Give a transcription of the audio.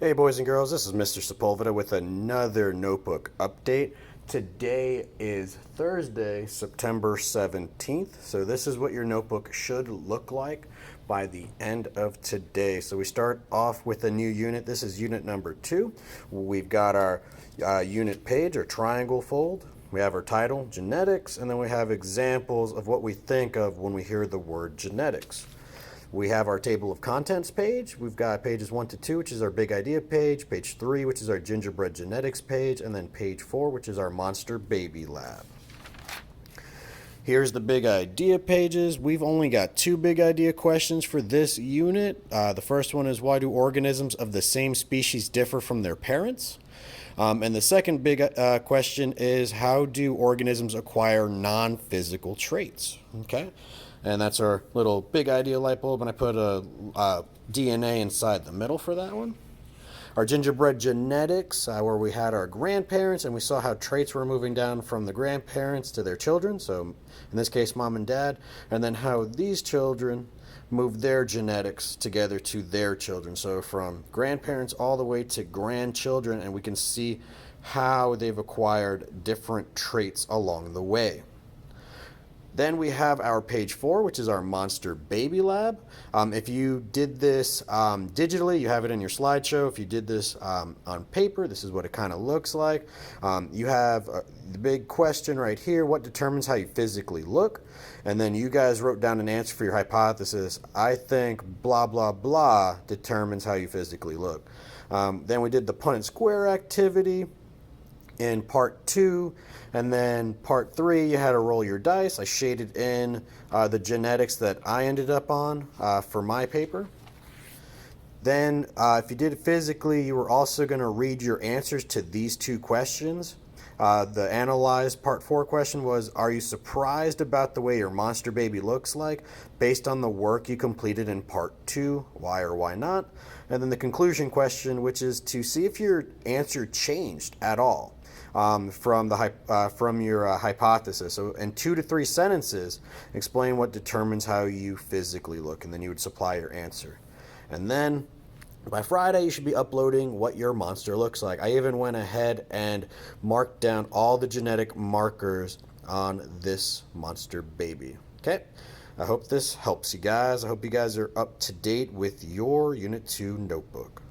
Hey boys and girls, this is Mr. Sepulveda with another notebook update. Today is Thursday, September 17th, so this is what your notebook should look like by the end of today. So we start off with a new unit. This is unit number 2. We've got our unit page, or triangle fold. We have our title, genetics, and then we have examples of what we think of when we hear the word genetics. We have our table of contents page. We've got pages 1 to 2, which is our big idea page, page 3, which is our gingerbread genetics page, and then page 4, which is our monster baby lab. Here's the big idea pages. We've only got 2 big idea questions for this unit. The first one is, why do organisms of the same species differ from their parents? And the second big question is, how do organisms acquire non-physical traits? Okay, and that's our little big idea light bulb, and I put a DNA inside the middle for that one. Our gingerbread genetics, where we had our grandparents and we saw how traits were moving down from the grandparents to their children, so in this case mom and dad, and then how these children move their genetics together to their children, so from grandparents all the way to grandchildren, and we can see how they've acquired different traits along the way. Then we have our page 4, which is our monster baby lab. If you did this digitally, you have it in your slideshow. If you did this on paper, this is what it kind of looks like. You have the big question right here: what determines how you physically look? And then you guys wrote down an answer for your hypothesis. I think blah, blah, blah determines how you physically look. Then we did the Punnett square activity in part 2, and then part 3 you had to roll your dice. I shaded in the genetics that I ended up on for my paper. Then if you did it physically, you were also going to read your answers to these 2 questions. The analyzed part 4 question was, are you surprised about the way your monster baby looks like based on the work you completed in part 2? Why or why not? And then the conclusion question, which is to see if your answer changed at all from your hypothesis. So in 2 to 3 sentences, explain what determines how you physically look, and then you would supply your answer. And then by Friday, you should be uploading what your monster looks like. I even went ahead and marked down all the genetic markers on this monster baby. Okay, I hope this helps you guys. I hope you guys are up to date with your Unit 2 notebook.